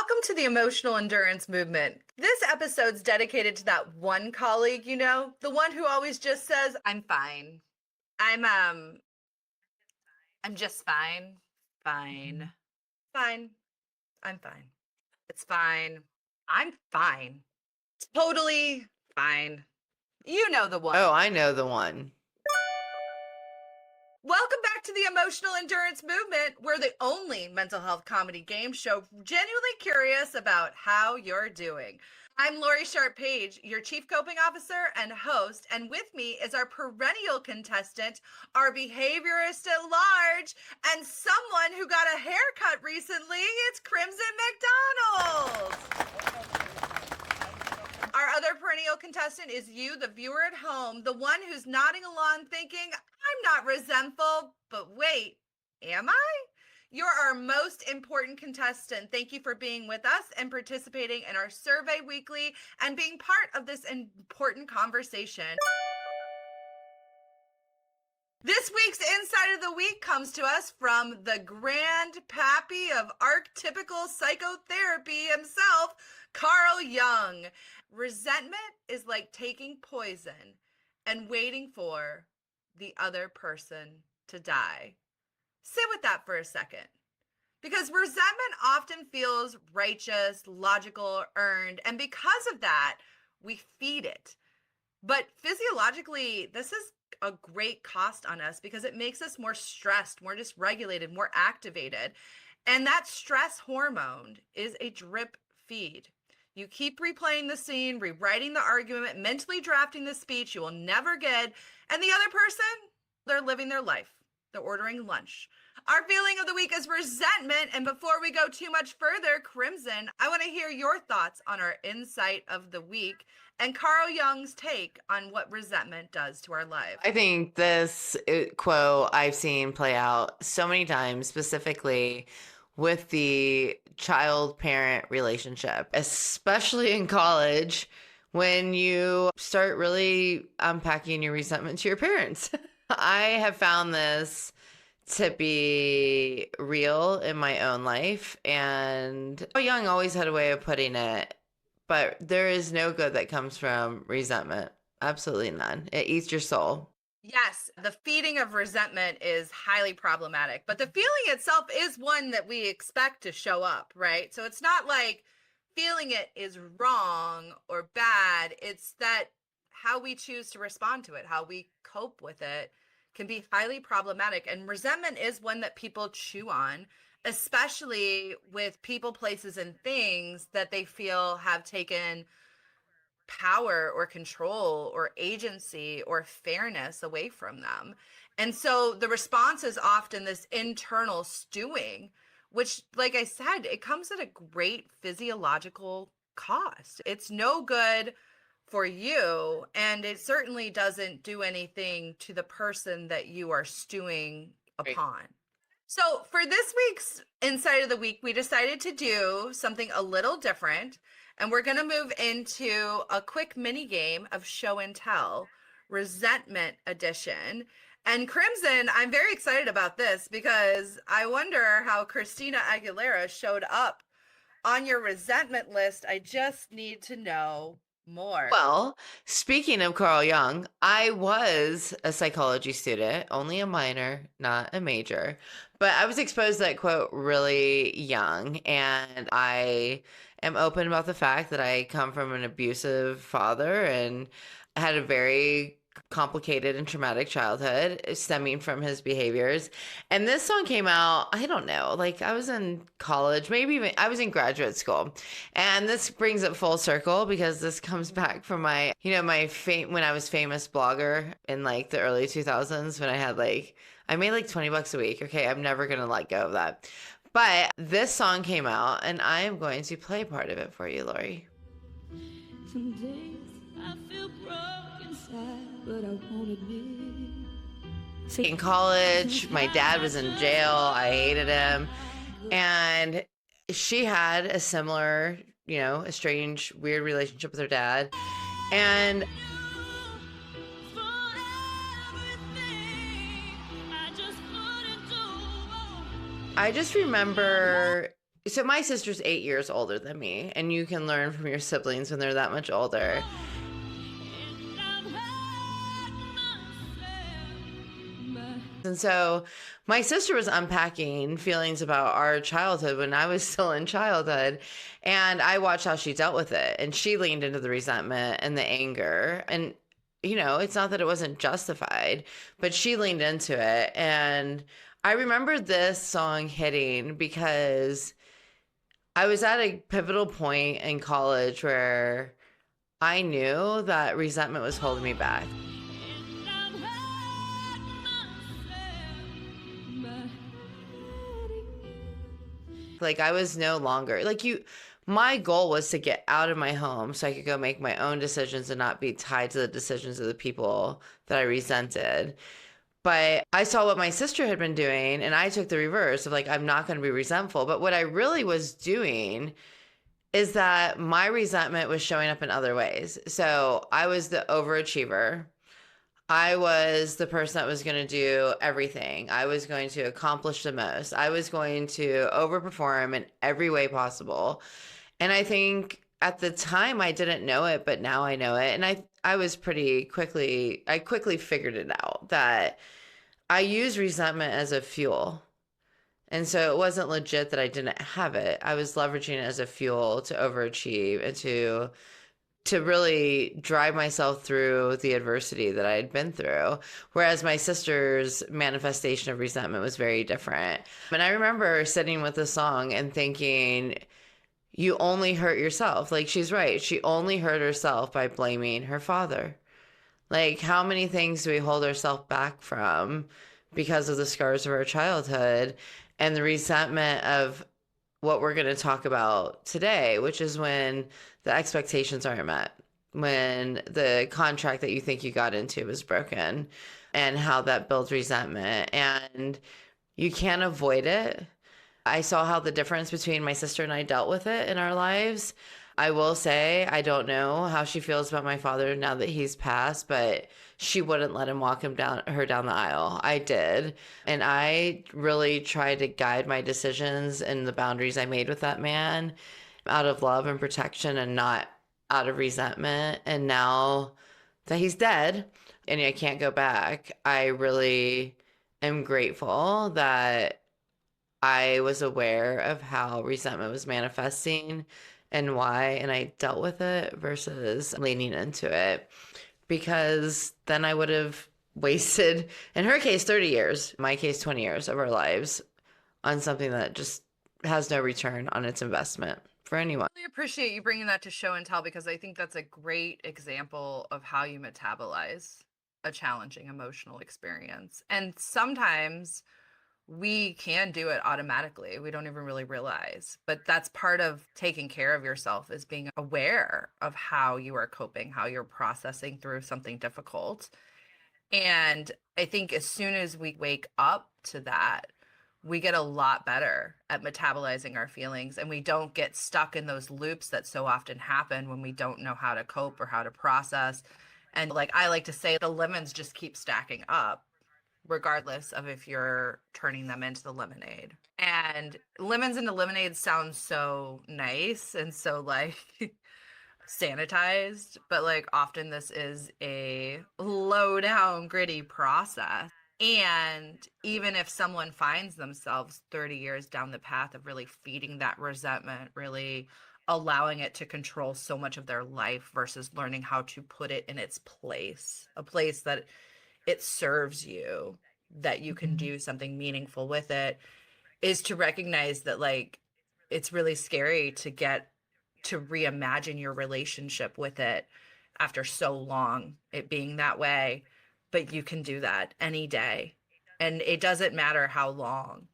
Welcome to the Emotional Endurance Movement. This episode's dedicated to that one colleague, the one who always just says, "I'm fine. I'm just fine. Fine. Fine. I'm fine. It's fine. I'm fine. Totally fine." You know the one. Oh, I know the one. Welcome back to the Emotional Endurance Movement. We're the only mental health comedy game show genuinely curious about how you're doing. I'm Laurie Sharp-Page, your Chief Coping Officer and host, and with me is our perennial contestant, our behaviorist at large, and someone who got a haircut recently. It's Crimson McDonald. Our other perennial contestant is you, the viewer at home, the one who's nodding along thinking, "I'm not resentful," but wait, am I? You're our most important contestant. Thank you for being with us and participating in our survey weekly and being part of this important conversation. This week's Insight of the Week comes to us from the grand pappy of archetypical psychotherapy himself, Carl Jung. Resentment is like taking poison and waiting for the other person to die. Sit with that for a second. Because resentment often feels righteous, logical, earned, and because of that, we feed it. But physiologically, this is a great cost on us because it makes us more stressed, more dysregulated, more activated. And that stress hormone is a drip feed. You keep replaying the scene, rewriting the argument, mentally drafting the speech you will never get. And the other person, they're living their life. They're ordering lunch. Our feeling of the week is resentment. And before we go too much further, Crimson, I want to hear your thoughts on our insight of the week and Carl Jung's take on what resentment does to our lives. I think this quote I've seen play out so many times, specifically with the child-parent relationship, especially in college when you start really unpacking your resentment to your parents. I have found this to be real in my own life, and Young always had a way of putting it, but there is no good that comes from resentment. Absolutely none. It eats your soul. Yes, the feeding of resentment is highly problematic, but the feeling itself is one that we expect to show up, right? So it's not like feeling it is wrong or bad. It's that how we choose to respond to it, how we cope with it can be highly problematic. And resentment is one that people chew on, especially with people, places, and things that they feel have taken power or control or agency or fairness away from them. And so the response is often this internal stewing, which, like I said, it comes at a great physiological cost. It's no good for you, and it certainly doesn't do anything to the person that you are stewing upon. So for this week's Insight of the Week, we decided to do something a little different. And we're going to move into a quick mini game of show and tell, resentment edition. And Crimson, I'm very excited about this because I wonder how Christina Aguilera showed up on your resentment list. I just need to know more. Well, speaking of Carl Jung, I was a psychology student, only a minor, not a major, but I was exposed to that quote really young, and I am open about the fact that I come from an abusive father and had a very complicated and traumatic childhood stemming from his behaviors. And this song came out, I don't know, like I was in college, maybe even I was in graduate school. And this brings it full circle because this comes back from my, when I was famous blogger in like the early 2000s when I made like $20 a week. Okay, I'm never going to let go of that. But this song came out and I am going to play part of it for you, Laurie. Some days I feel broke inside, but I won't admit. In college, my dad was in jail. I hated him. And she had a similar, a strange, weird relationship with her dad. And I just remember So my sister's 8 years older than me, and you can learn from your siblings when they're that much older. And I've hurt myself, but And so my sister was unpacking feelings about our childhood when I was still in childhood. And I watched how she dealt with it. And she leaned into the resentment and the anger. And, it's not that it wasn't justified, but she leaned into it. And I remember this song hitting because I was at a pivotal point in college where I knew that resentment was holding me back. and I've hurt myself by hurting you. Like I was no longer my goal was to get out of my home so I could go make my own decisions and not be tied to the decisions of the people that I resented. But I saw what my sister had been doing and I took the reverse of like, I'm not going to be resentful. But what I really was doing is that my resentment was showing up in other ways. So I was the overachiever. I was the person that was going to do everything. I was going to accomplish the most. I was going to overperform in every way possible. And I think at the time I didn't know it, but now I know it. And I quickly figured it out that I use resentment as a fuel. And so it wasn't legit that I didn't have it. I was leveraging it as a fuel to overachieve and to really drive myself through the adversity that I had been through. Whereas my sister's manifestation of resentment was very different. And I remember sitting with the song and thinking, you only hurt yourself. Like, she's right. She only hurt herself by blaming her father. Like, how many things do we hold ourselves back from because of the scars of our childhood and the resentment of what we're going to talk about today, which is when the expectations aren't met, when the contract that you think you got into was broken, and how that builds resentment. And you can't avoid it. I saw how the difference between my sister and I dealt with it in our lives. I will say, I don't know how she feels about my father now that he's passed, but she wouldn't let him walk her down the aisle. I did. And I really tried to guide my decisions and the boundaries I made with that man out of love and protection and not out of resentment. And now that he's dead and I can't go back, I really am grateful that I was aware of how resentment was manifesting and why, and I dealt with it versus leaning into it, because then I would have wasted, in her case, 30 years, in my case, 20 years of our lives on something that just has no return on its investment for anyone. I really appreciate you bringing that to show and tell, because I think that's a great example of how you metabolize a challenging emotional experience. And sometimes we can do it automatically. We don't even really realize, but that's part of taking care of yourself, is being aware of how you are coping, how you're processing through something difficult. And I think as soon as we wake up to that, we get a lot better at metabolizing our feelings, and we don't get stuck in those loops that so often happen when we don't know how to cope or how to process. And like I like to say, the lemons just keep stacking up, regardless of if you're turning them into the lemonade. And lemons into lemonade sounds so nice and so like sanitized, but like often this is a low down gritty process. And even if someone finds themselves 30 years down the path of really feeding that resentment, really allowing it to control so much of their life versus learning how to put it in its place, a place that it serves you, that you can do something meaningful with it, is to recognize that like it's really scary to get to reimagine your relationship with it after so long it being that way, but you can do that any day. And it doesn't matter how long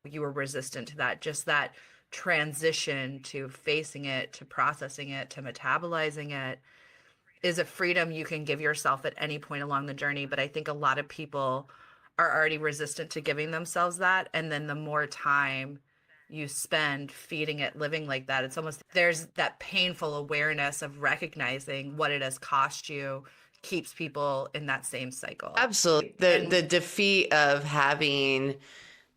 you were resistant to that, just that transition to facing it, to processing it, to metabolizing it is a freedom you can give yourself at any point along the journey. But I think a lot of people are already resistant to giving themselves that. And then the more time you spend feeding it, living like that, it's almost, there's that painful awareness of recognizing what it has cost you, keeps people in that same cycle. Absolutely. The defeat of having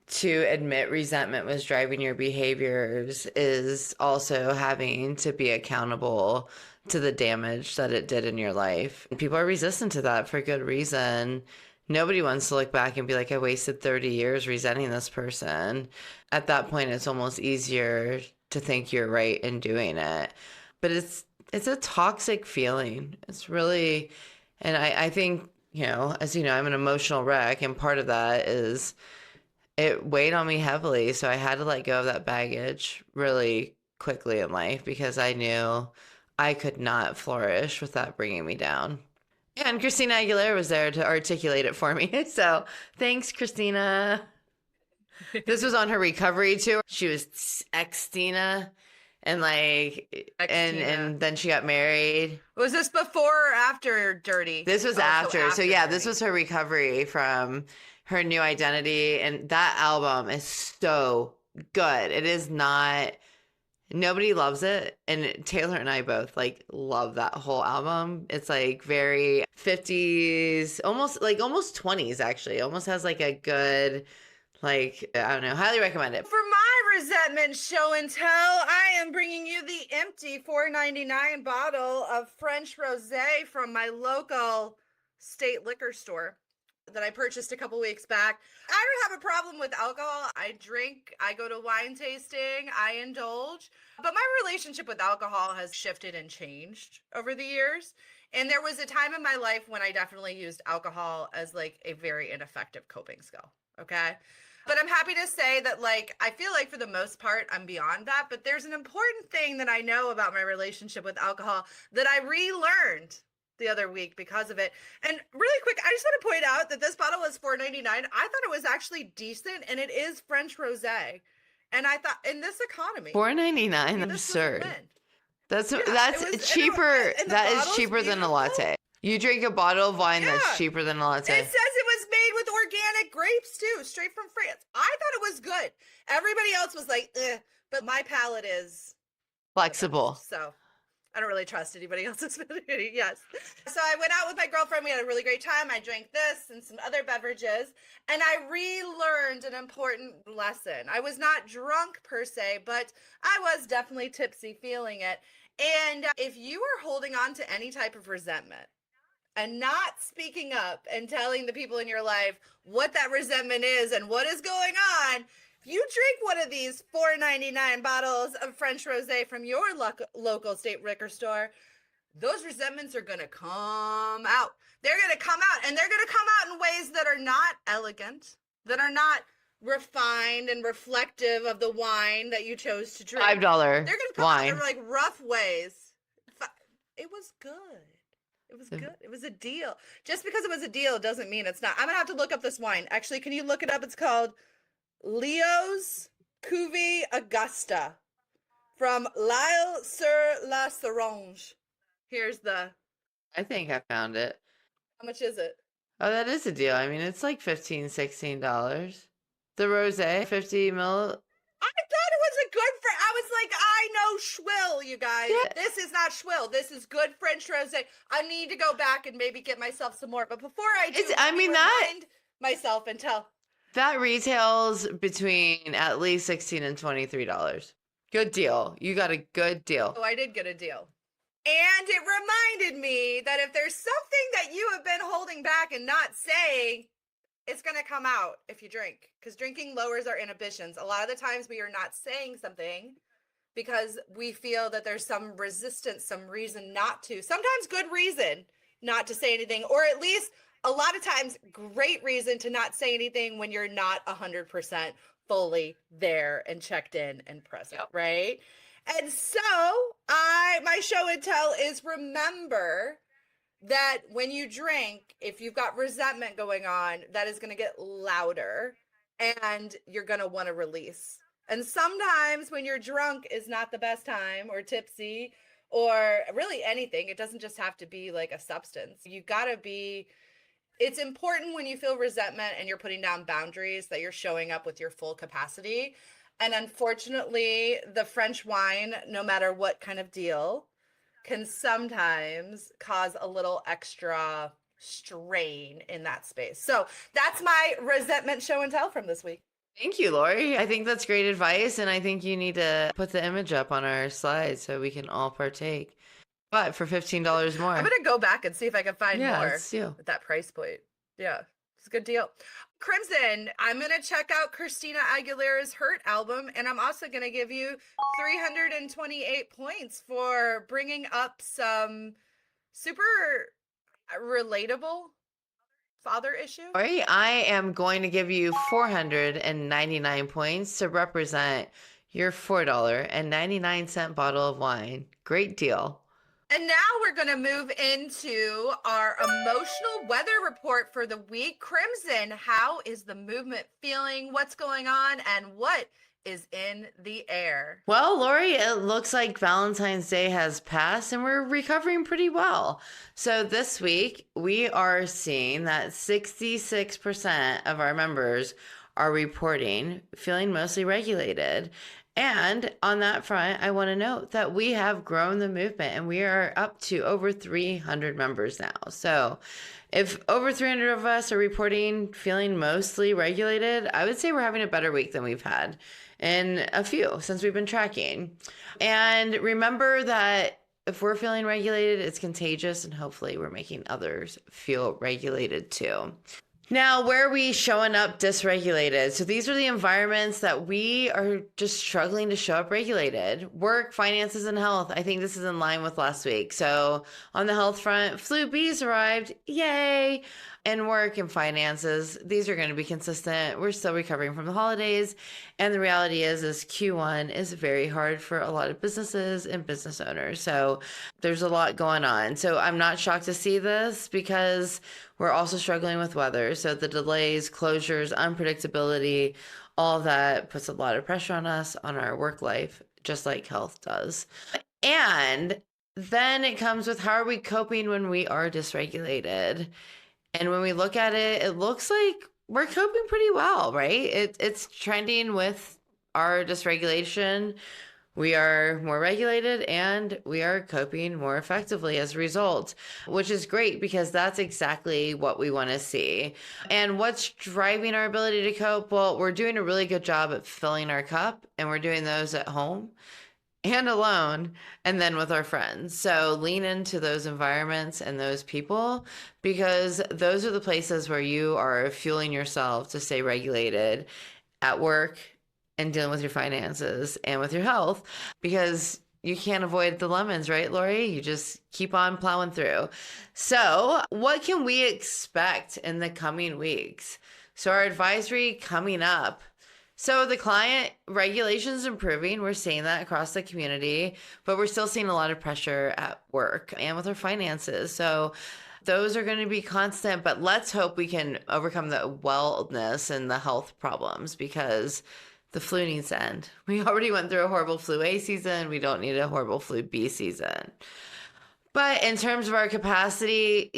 to admit resentment was driving your behaviors is also having to be accountable to the damage that it did in your life. And people are resistant to that for good reason. Nobody wants to look back and be like, I wasted 30 years resenting this person. At that point, it's almost easier to think you're right in doing it. But it's a toxic feeling. It's really, and I think, as you know, I'm an emotional wreck, and part of that is it weighed on me heavily. So I had to let go of that baggage really quickly in life because I knew I could not flourish with that bringing me down. And Christina Aguilera was there to articulate it for me. So thanks, Christina. This was on her recovery tour. She was ex-Tina and and then she got married. Was this before or after Dirty? This was after. So yeah, this was her recovery from her new identity. And that album is so good. It is not, nobody loves it. And Taylor and I both love that whole album. It's very 50s, almost 20s actually. It almost has a good, I don't know, highly recommend it. For my resentment show and tell, I am bringing you the empty $4.99 bottle of French rosé from my local state liquor store that I purchased a couple weeks back. I don't have a problem with alcohol. I drink, I go to wine tasting, I indulge. But my relationship with alcohol has shifted and changed over the years. And there was a time in my life when I definitely used alcohol as a very ineffective coping skill. Okay. But I'm happy to say that I feel like for the most part, I'm beyond that. But there's an important thing that I know about my relationship with alcohol that I relearned the other week because of it. And really quick, I just want to point out that this bottle was $4.99. I thought it was actually decent, and it is French rosé. And I thought in this economy, $4.99, absurd. That's cheaper. That is cheaper than a latte. You drink a bottle of wine that's cheaper than a latte. It says it was made with organic grapes too, straight from France. I thought it was good. Everybody else was ugh, but my palate is flexible. So I don't really trust anybody else's opinion. Yes. So I went out with my girlfriend. We had a really great time. I drank this and some other beverages, and I relearned an important lesson. I was not drunk per se, but I was definitely tipsy feeling it. And if you are holding on to any type of resentment and not speaking up and telling the people in your life what that resentment is and what is going on, you drink one of these $4.99 bottles of French rosé from your local state liquor store, those resentments are going to come out. They're going to come out, and they're going to come out in ways that are not elegant, that are not refined and reflective of the wine that you chose to drink. $5 They're going to come wine. out in rough ways. It was good. It was good. It was a deal. Just because it was a deal doesn't mean it's not. I'm going to have to look up this wine. Actually, can you look it up? It's called Leo's Cuvée Augusta from L'Isle sur la Saronge. Here's I think I found it. how much is it? Oh, that is a deal. I mean, it's $15, $16. The rosé, 50 ml. I thought it was a good I was I know Schwill, you guys. Yeah. This is not Schwill. This is good French rosé. I need to go back and maybe get myself some more. But before I do, remind myself and tell. That retails between at least $16 and $23. Good deal. You got a good deal. Oh, I did get a deal. And it reminded me that if there's something that you have been holding back and not saying, it's going to come out if you drink, because drinking lowers our inhibitions. A lot of the times we are not saying something because we feel that there's some resistance, some reason not to, sometimes good reason not to say anything, or at least a lot of times great reason to not say anything when you're not 100% fully there and checked in and present. Yep. Right? And so my show and tell is remember that when you drink, if you've got resentment going on, that is going to get louder and you're going to want to release. And sometimes when you're drunk is not the best time, or tipsy, or really anything. It doesn't just have to be a substance. You got to be, it's important when you feel resentment and you're putting down boundaries that you're showing up with your full capacity. And unfortunately, the French wine, no matter what kind of deal, can sometimes cause a little extra strain in that space. So that's my resentment show and tell from this week. Thank you, Laurie. I think that's great advice. And I think you need to put the image up on our slides so we can all partake. But for $15 more. I'm going to go back and see if I can find Yeah, more let's do. at that price point. Yeah, it's a good deal. Crimson, I'm going to check out Christina Aguilera's Hurt album, and I'm also going to give you 328 points for bringing up some super relatable father issue. Laurie, I am going to give you 499 points to represent your $4.99 bottle of wine. Great deal. And now we're going to move into our emotional weather report for the week. Crimson, how is the movement feeling? What's going on? And what is in the air? Well, Laurie, it looks like Valentine's Day has passed and we're recovering pretty well. So this week, we are seeing that 66% of our members are reporting feeling mostly regulated. And on that front, I want to note that we have grown the movement and we are up to over 300 members now. So if over 300 of us are reporting feeling mostly regulated, I would say we're having a better week than we've had in a few since we've been tracking. And remember that if we're feeling regulated, it's contagious and hopefully we're making others feel regulated too. Now, where are we showing up dysregulated? So these are the environments that we are just struggling to show up regulated. Work, finances, and health. I think this is in line with last week. So on the health front, flu B's arrived. Yay! And work and finances, these are going to be consistent. We're still recovering from the holidays. And the reality is Q1 is very hard for a lot of businesses and business owners. So there's a lot going on. So I'm not shocked to see this because we're also struggling with weather. So the delays, closures, unpredictability, all that puts a lot of pressure on us, on our work life, just like health does. And then it comes with how are we coping when we are dysregulated? And when we look at it, it looks like we're coping pretty well, right? It's trending with our dysregulation. We are more regulated and we are coping more effectively as a result, which is great because that's exactly what we want to see. And what's driving our ability to cope? Well, we're doing a really good job at filling our cup and we're doing those at home and alone and then with our friends. So lean into those environments and those people because those are the places where you are fueling yourself to stay regulated at work and dealing with your finances and with your health because you can't avoid the lemons, right, Laurie? You just keep on plowing through. So what can we expect in the coming weeks? So our advisory coming up. So the client regulation is improving. We're seeing that across the community, but we're still seeing a lot of pressure at work and with our finances. So those are going to be constant, but let's hope we can overcome the wellness and the health problems because the flu needs to end. We already went through a horrible flu A season. We don't need a horrible flu B season. But in terms of our capacity,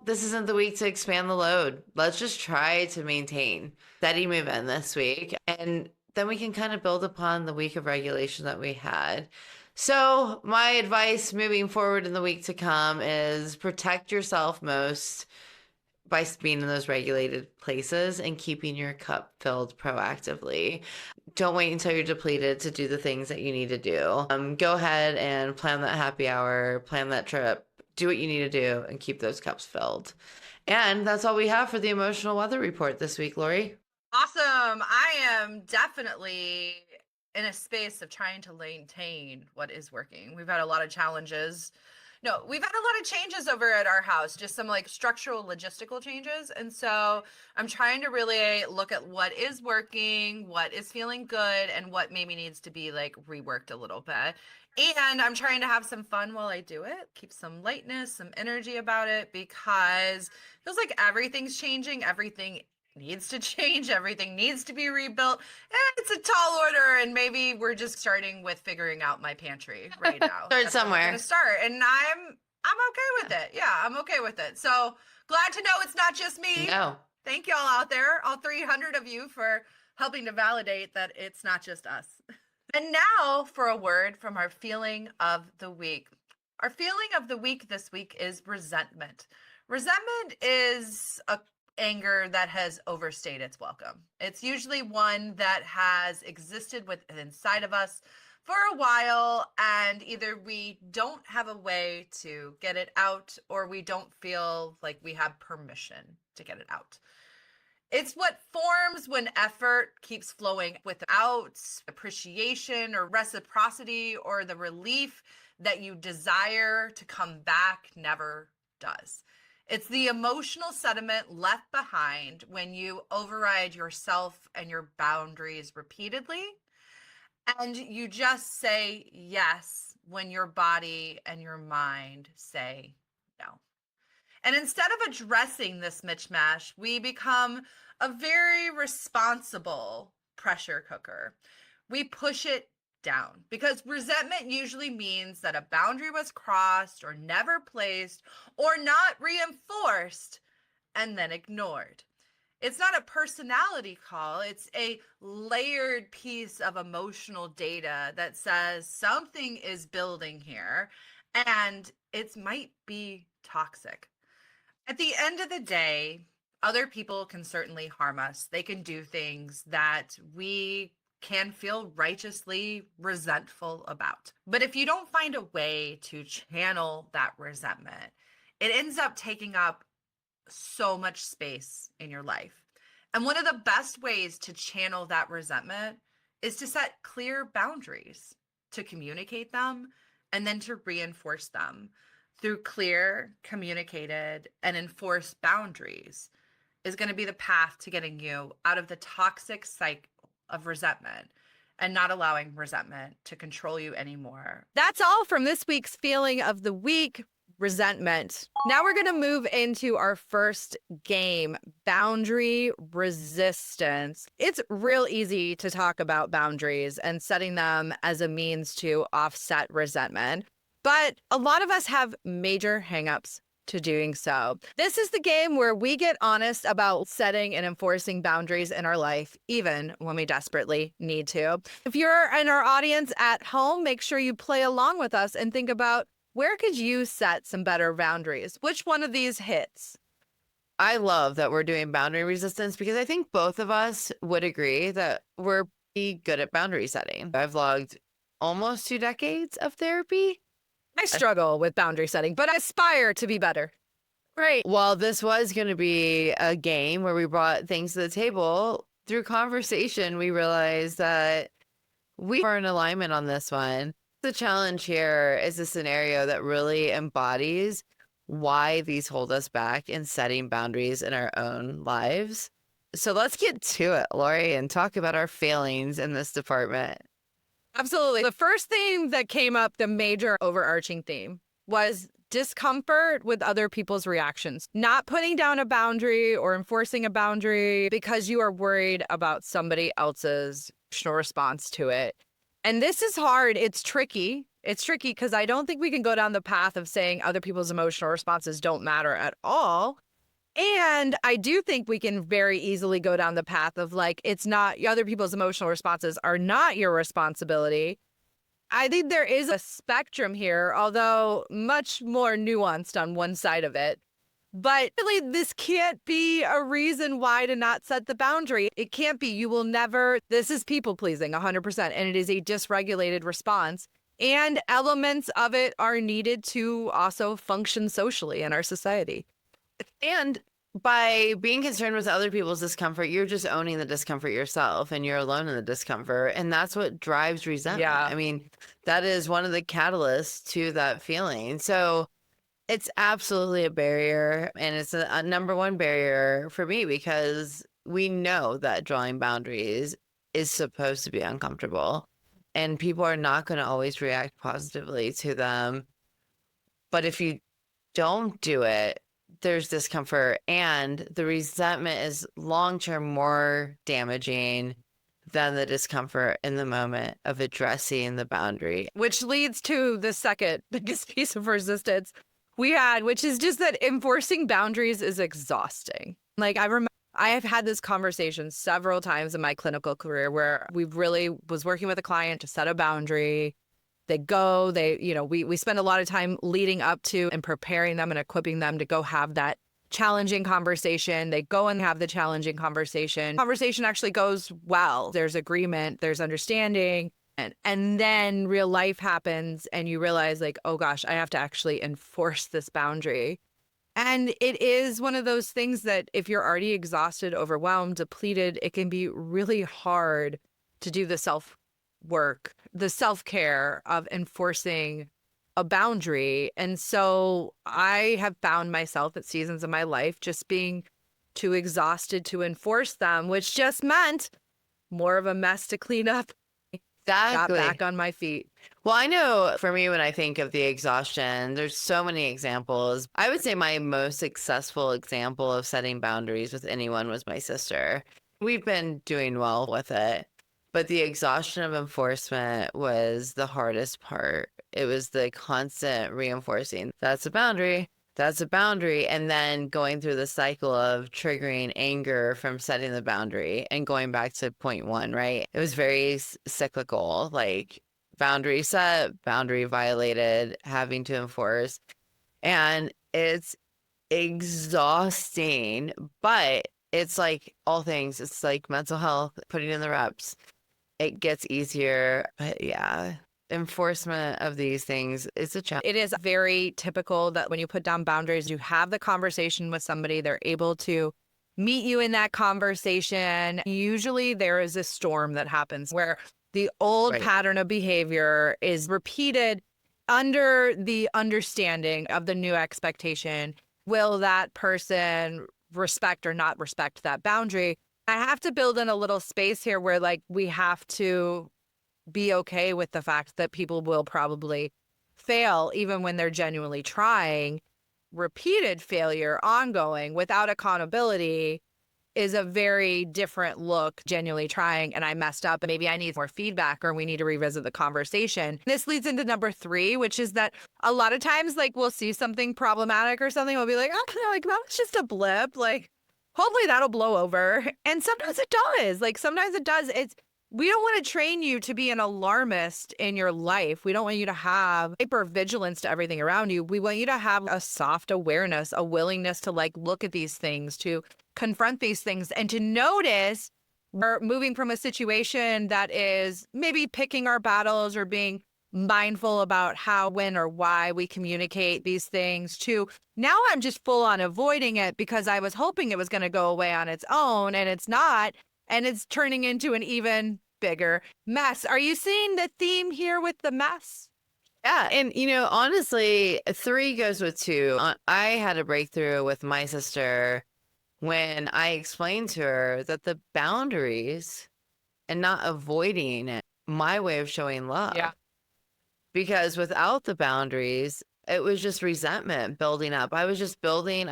this isn't the week to expand the load. Let's just try to maintain steady movement this week. And then we can kind of build upon the week of regulation that we had. So my advice moving forward in the week to come is protect yourself most by being in those regulated places and keeping your cup filled proactively. Don't wait until you're depleted to do the things that you need to do. Go ahead and plan that happy hour, plan that trip, do what you need to do, and keep those cups filled. And that's all we have for the emotional weather report this week, Laurie. Awesome. I am definitely in a space of trying to maintain what is working. We've had a lot of challenges. No, we've had a lot of changes over at our house, just some like structural logistical changes. And so I'm trying to really look at what is working, what is feeling good, and what maybe needs to be like reworked a little bit. And I'm trying to have some fun while I do it, keep some lightness, some energy about it, because it feels like everything's changing, everything needs to change, everything needs to be rebuilt, and it's a tall order, and maybe we're just starting with figuring out my pantry right now. Start somewhere. I'm gonna start, and I'm okay with it. Yeah, I'm okay with it. So glad to know it's not just me. No. Thank y'all out there, all 300 of you, for helping to validate that it's not just us. And now for a word from our feeling of the week. Our feeling of the week this week is resentment. Resentment is a anger that has overstayed its welcome. It's usually one that has existed inside of us for a while, and either we don't have a way to get it out or we don't feel like we have permission to get it out. It's what forms when effort keeps flowing without appreciation or reciprocity, or the relief that you desire to come back never does. It's the emotional sediment left behind when you override yourself and your boundaries repeatedly, and you just say yes when your body and your mind say no. And instead of addressing this mismatch, we become a very responsible pressure cooker. We push it down because resentment usually means that a boundary was crossed or never placed or not reinforced and then ignored. It's not a personality call. It's a layered piece of emotional data that says something is building here and it might be toxic. At the end of the day, other people can certainly harm us. They can do things that we can feel righteously resentful about. But if you don't find a way to channel that resentment, it ends up taking up so much space in your life. And one of the best ways to channel that resentment is to set clear boundaries, to communicate them, and then to reinforce them through clear, communicated, and enforced boundaries is going to be the path to getting you out of the toxic cycle of resentment and not allowing resentment to control you anymore. That's all from this week's Feeling of the Week, resentment. Now we're going to move into our first game, boundary resistance. It's real easy to talk about boundaries and setting them as a means to offset resentment, but a lot of us have major hangups to doing so. This is the game where we get honest about setting and enforcing boundaries in our life, even when we desperately need to. If you're in our audience at home, make sure you play along with us and think about, where could you set some better boundaries? Which one of these hits? I love that we're doing boundary resistance because I think both of us would agree that we're pretty good at boundary setting. I've logged almost 2 decades of therapy. I struggle with boundary setting, but I aspire to be better. Right. Well, this was going to be a game where we brought things to the table. Through conversation, we realized that we were in alignment on this one. The challenge here is a scenario that really embodies why these hold us back in setting boundaries in our own lives. So let's get to it, Laurie, and talk about our failings in this department. Absolutely. The first thing that came up, the major overarching theme, was discomfort with other people's reactions. Not putting down a boundary or enforcing a boundary because you are worried about somebody else's emotional response to it. And this is hard. It's tricky. It's tricky because I don't think we can go down the path of saying other people's emotional responses don't matter at all. And I do think we can very easily go down the path of like, it's not, other people's emotional responses are not your responsibility. I think there is a spectrum here, although much more nuanced on one side of it. But really, this can't be a reason why to not set the boundary. It can't be. You will never. This is people pleasing 100%. And it is a dysregulated response. And elements of it are needed to also function socially in our society. And by being concerned with other people's discomfort, you're just owning the discomfort yourself and you're alone in the discomfort. And that's what drives resentment. Yeah. I mean, that is one of the catalysts to that feeling. So it's absolutely a barrier. And it's a number one barrier for me because we know that drawing boundaries is supposed to be uncomfortable. And people are not going to always react positively to them. But if you don't do it, there's discomfort, and the resentment is long-term more damaging than the discomfort in the moment of addressing the boundary. Which leads to the second biggest piece of resistance we had, which is just that enforcing boundaries is exhausting. Like I have had this conversation several times in my clinical career where we really was working with a client to set a boundary. We spend a lot of time leading up to and preparing them and equipping them to go have that challenging conversation. They go and have the challenging conversation. Conversation actually goes well. There's agreement, there's understanding. And then real life happens and you realize like, oh gosh, I have to actually enforce this boundary. And it is one of those things that if you're already exhausted, overwhelmed, depleted, it can be really hard to do the self work, the self care of enforcing a boundary. And so I have found myself at seasons of my life just being too exhausted to enforce them, which just meant more of a mess to clean up. Exactly. Got back on my feet. Well, I know for me, when I think of the exhaustion, there's so many examples. I would say my most successful example of setting boundaries with anyone was my sister. We've been doing well with it, but the exhaustion of enforcement was the hardest part. It was the constant reinforcing. That's a boundary. That's a boundary. And then going through the cycle of triggering anger from setting the boundary and going back to point one, right? It was very cyclical, like boundary set, boundary violated, having to enforce. And it's exhausting, but it's like all things. It's like mental health, putting in the reps. It gets easier. But yeah, enforcement of these things is a challenge. It is very typical that when you put down boundaries, you have the conversation with somebody, they're able to meet you in that conversation. Usually there is a storm that happens where the old pattern of behavior is repeated under the understanding of the new expectation. Will that person respect or not respect that boundary? I have to build in a little space here where like we have to be okay with the fact that people will probably fail even when they're genuinely trying. Repeated failure, ongoing, without accountability is a very different look. Genuinely trying and I messed up and maybe I need more feedback or we need to revisit the conversation. This leads into number 3, which is that a lot of times like we'll see something problematic or something, we'll be like, oh, like that was just a blip. Like hopefully that'll blow over. And sometimes it does. Like sometimes it does. We don't want to train you to be an alarmist in your life. We don't want you to have hypervigilance to everything around you. We want you to have a soft awareness, a willingness to like look at these things, to confront these things, and to notice we're moving from a situation that is maybe picking our battles or being mindful about how, when, or why we communicate these things to now I'm just full on avoiding it because I was hoping it was going to go away on its own and it's not. And it's turning into an even bigger mess. Are you seeing the theme here with the mess? Yeah. And, honestly, 3 goes with 2. I had a breakthrough with my sister when I explained to her that the boundaries and not avoiding it, my way of showing love. Yeah. Because without the boundaries, it was just resentment building up. I was just building,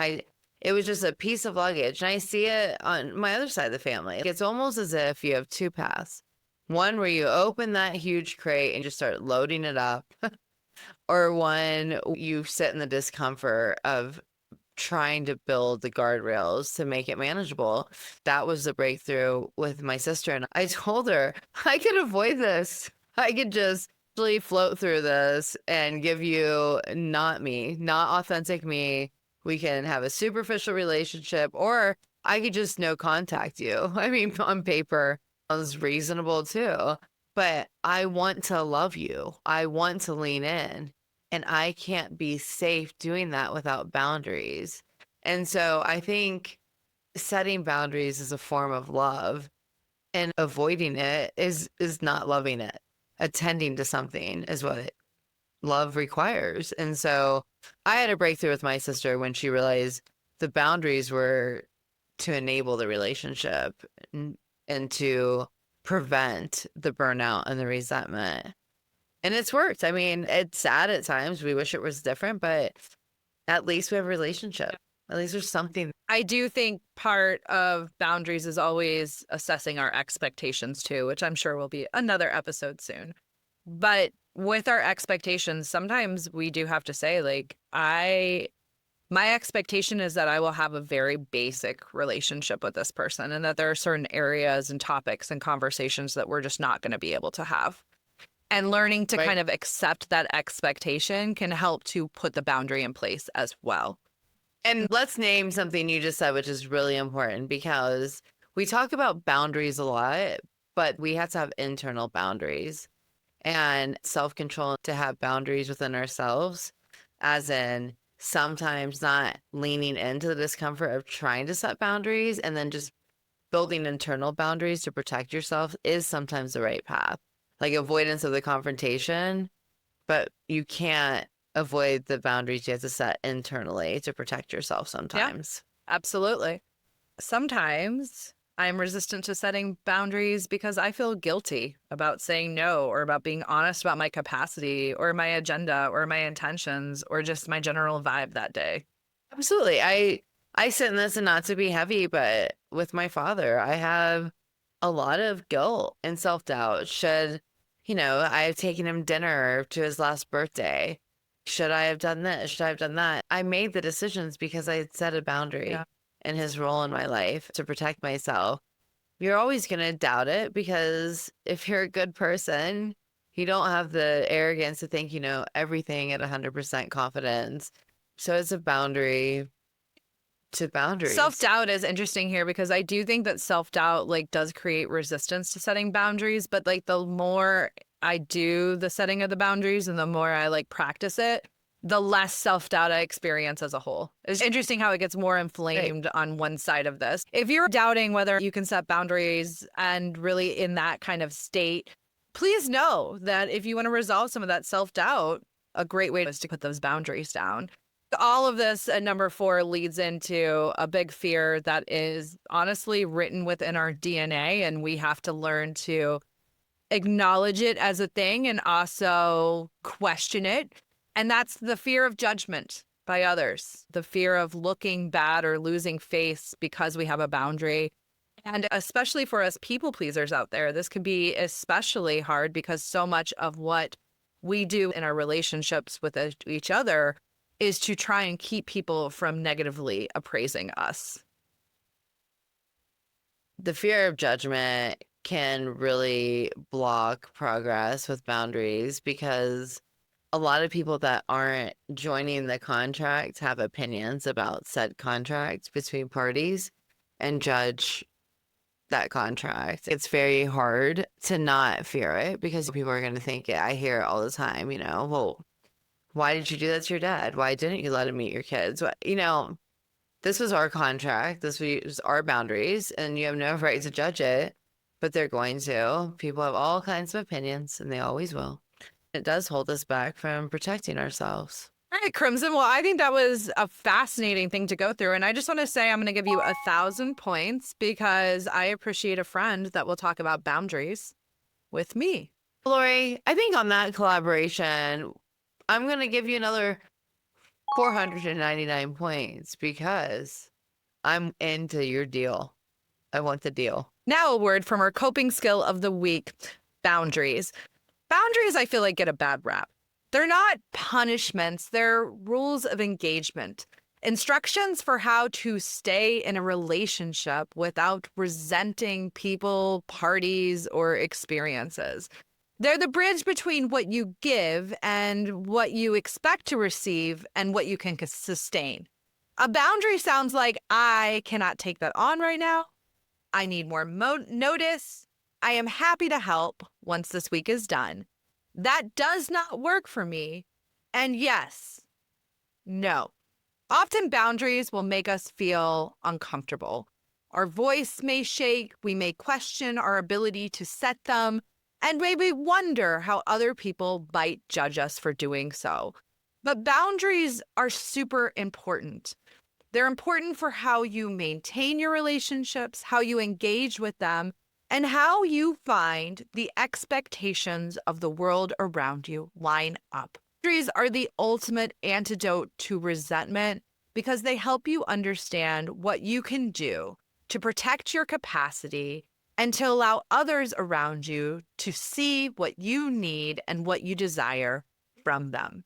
it was just a piece of luggage. And I see it on my other side of the family. It's almost as if you have 2 paths. One where you open that huge crate and just start loading it up. Or one you sit in the discomfort of trying to build the guardrails to make it manageable. That was the breakthrough with my sister. And I told her, I could avoid this. I could just really float through this and give you not me, not authentic me. We can have a superficial relationship, or I could just no contact you. I mean, on paper, sounds reasonable too. But I want to love you. I want to lean in. And I can't be safe doing that without boundaries. And so I think setting boundaries is a form of love, and avoiding it is not loving it. Attending to something is what love requires. And so I had a breakthrough with my sister when she realized the boundaries were to enable the relationship and to prevent the burnout and the resentment. And it's worked. I mean, it's sad at times. We wish it was different, but at least we have a relationship. At least there's something. I do think part of boundaries is always assessing our expectations too, which I'm sure will be another episode soon. But with our expectations, sometimes we do have to say, like, my expectation is that I will have a very basic relationship with this person, and that there are certain areas and topics and conversations that we're just not going to be able to have. And learning to kind of accept that expectation can help to put the boundary in place as well. And let's name something you just said, which is really important because we talk about boundaries a lot, but we have to have internal boundaries and self-control to have boundaries within ourselves, as in sometimes not leaning into the discomfort of trying to set boundaries and then just building internal boundaries to protect yourself is sometimes the right path. Like avoidance of the confrontation, but you can't avoid the boundaries you have to set internally to protect yourself sometimes. Absolutely. Sometimes I'm resistant to setting boundaries because I feel guilty about saying no or about being honest about my capacity or my agenda or my intentions or just my general vibe that day. Absolutely. I sit in this, and not to be heavy, but with my father, I have a lot of guilt and self-doubt. Should, I have taken him dinner to his last birthday? Should I have done this? Should I have done that? I made the decisions because I had set a boundary Yeah. in his role in my life to protect myself. You're always going to doubt it because if you're a good person, you don't have the arrogance to think you know everything at 100% confidence. So it's a boundary to boundaries. Self-doubt is interesting here because I do think that self-doubt does create resistance to setting boundaries, but the more I do the setting of the boundaries and the more I practice it, the less self-doubt I experience as a whole. It's interesting how it gets more inflamed on one side of this. If you're doubting whether you can set boundaries and really in that kind of state, please know that if you want to resolve some of that self-doubt, a great way is to put those boundaries down. All of this at number 4 leads into a big fear that is honestly written within our DNA, and we have to learn to acknowledge it as a thing and also question it. And that's the fear of judgment by others, the fear of looking bad or losing face because we have a boundary. And especially for us people pleasers out there, this can be especially hard because so much of what we do in our relationships with each other is to try and keep people from negatively appraising us. The fear of judgment can really block progress with boundaries because a lot of people that aren't joining the contract have opinions about said contract between parties and judge that contract. It's very hard to not fear it because people are going to think it. I hear it all the time, well, why did you do that to your dad? Why didn't you let him meet your kids? This was our contract. This was our boundaries, and you have no right to judge it, but they're going to. People have all kinds of opinions, and they always will. It does hold us back from protecting ourselves. All right, Crimson. Well, I think that was a fascinating thing to go through. And I just want to say I'm going to give you 1,000 points because I appreciate a friend that will talk about boundaries with me. Laurie, I think on that collaboration, I'm going to give you another 499 points because I'm into your deal. I want the deal. Now a word from our coping skill of the week, boundaries. Boundaries, I feel like, get a bad rap. They're not punishments. They're rules of engagement. Instructions for how to stay in a relationship without resenting people, parties, or experiences. They're the bridge between what you give and what you expect to receive and what you can sustain. A boundary sounds like, I cannot take that on right now. I need more notice. I am happy to help once this week is done. That does not work for me. And yes, no. Often boundaries will make us feel uncomfortable. Our voice may shake. We may question our ability to set them. And maybe wonder how other people might judge us for doing so. But boundaries are super important. They're important for how you maintain your relationships, how you engage with them, and how you find the expectations of the world around you line up. Boundaries are the ultimate antidote to resentment because they help you understand what you can do to protect your capacity and to allow others around you to see what you need and what you desire from them.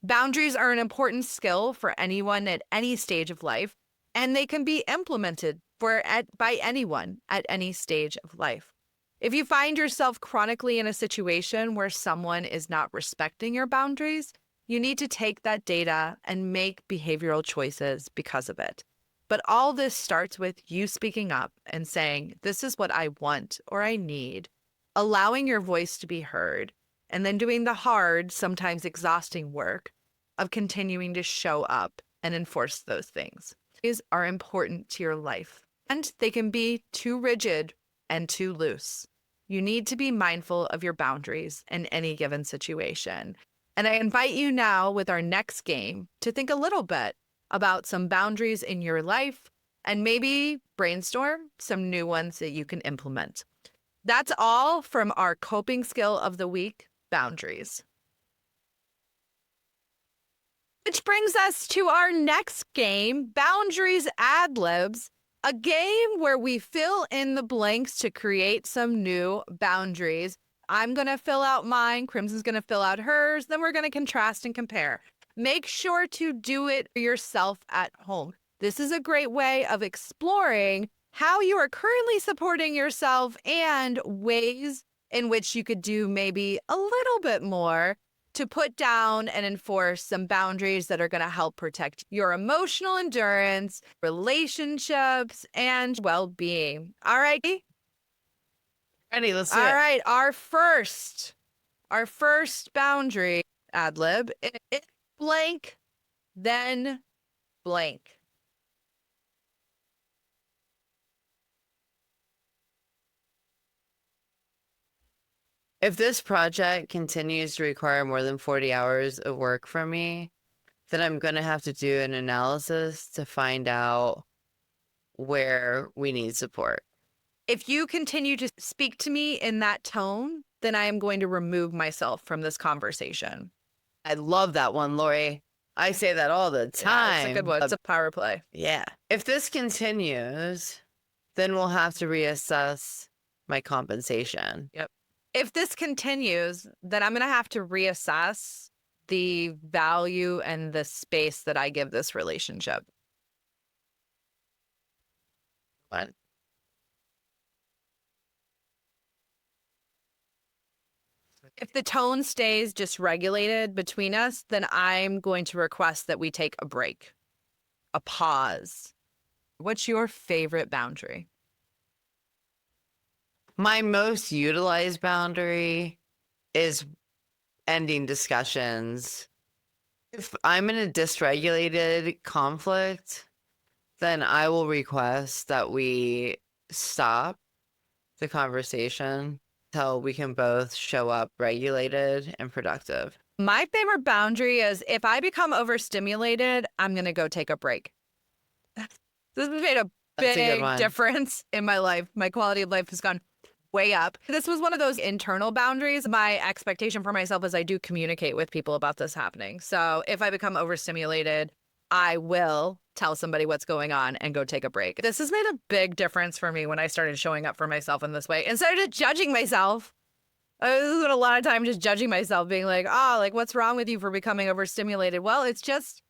Boundaries are an important skill for anyone at any stage of life, and they can be implemented by anyone at any stage of life. If you find yourself chronically in a situation where someone is not respecting your boundaries, You need to take that data and make behavioral choices because of it. But all this starts with you speaking up and saying, this is what I want or I need, allowing your voice to be heard, and then doing the hard, sometimes exhausting work of continuing to show up and enforce those things. These are important to your life, and they can be too rigid and too loose. You need to be mindful of your boundaries in any given situation. And I invite you now with our next game to think a little bit about some boundaries in your life and maybe brainstorm some new ones that you can implement. That's all from our coping skill of the week, boundaries. Which brings us to our next game, Boundaries Ad Libs, a game where we fill in the blanks to create some new boundaries. I'm going to fill out mine, Crimson's going to fill out hers, then we're going to contrast and compare. Make sure to do it yourself at home. This is a great way of exploring how you are currently supporting yourself and ways in which you could do maybe a little bit more to put down and enforce some boundaries that are going to help protect your emotional endurance, relationships, and well-being. All right. Ready, let's do it. All right, our first boundary ad lib is blank, then blank. If this project continues to require more than 40 hours of work from me, then I'm going to have to do an analysis to find out where we need support. If you continue to speak to me in that tone, then I am going to remove myself from this conversation. I love that one, Laurie. I say that all the time. Yeah, it's a good one. It's a power play. Yeah. If this continues, then we'll have to reassess my compensation. Yep. If this continues, then I'm going to have to reassess the value and the space that I give this relationship. What? If the tone stays dysregulated between us, then I'm going to request that we take a break, a pause. What's your favorite boundary? My most utilized boundary is ending discussions. If I'm in a dysregulated conflict, then I will request that we stop the conversation until we can both show up regulated and productive. My favorite boundary is if I become overstimulated, I'm going to go take a break. This has made a That's a good big one. difference in my life. My quality of life has gone way up. This was one of those internal boundaries. My expectation for myself is I do communicate with people about this happening. So if I become overstimulated, I will tell somebody what's going on and go take a break. This has made a big difference for me when I started showing up for myself in this way. Instead of judging myself, I spent a lot of time just judging myself, being like, oh, like, what's wrong with you for becoming overstimulated? Well, it's just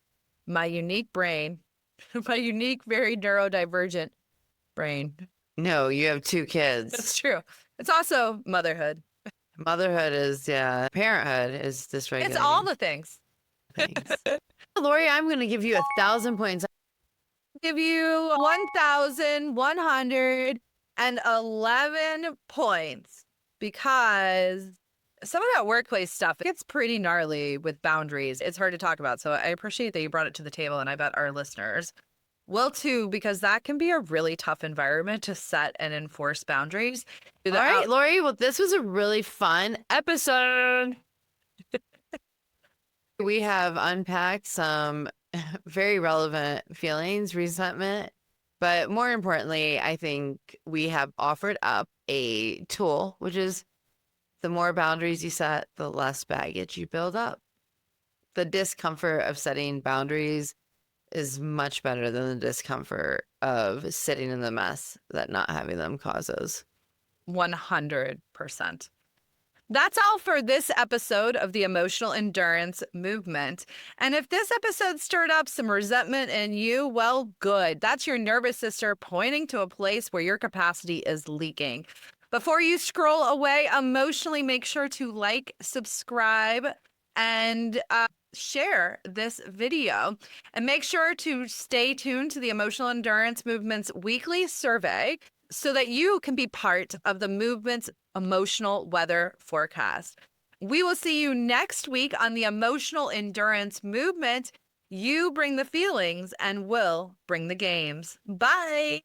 my unique brain, my unique, very neurodivergent brain. No, you have 2 kids. That's true. It's also motherhood. Motherhood is, parenthood is dysregulated. It's all the things. things. Laurie, I'm going to give you 1,000 points. Give you 1,111 points because some of that workplace stuff gets pretty gnarly with boundaries. It's hard to talk about. So I appreciate that you brought it to the table, and I bet our listeners will too, because that can be a really tough environment to set and enforce boundaries. All right, Laurie, well, this was a really fun episode. We have unpacked some very relevant feelings, resentment, but more importantly, I think we have offered up a tool, which is the more boundaries you set, the less baggage you build up. The discomfort of setting boundaries is much better than the discomfort of sitting in the mess that not having them causes. 100%. That's all for this episode of the Emotional Endurance Movement. And if this episode stirred up some resentment in you, well, good. That's your nervous sister pointing to a place where your capacity is leaking. Before you scroll away, emotionally make sure to like, subscribe, and share this video. And make sure to stay tuned to the Emotional Endurance Movement's weekly survey so that you can be part of the movement's emotional weather forecast. We will see you next week on the Emotional Endurance Movement. You bring the feelings and we'll bring the games. Bye.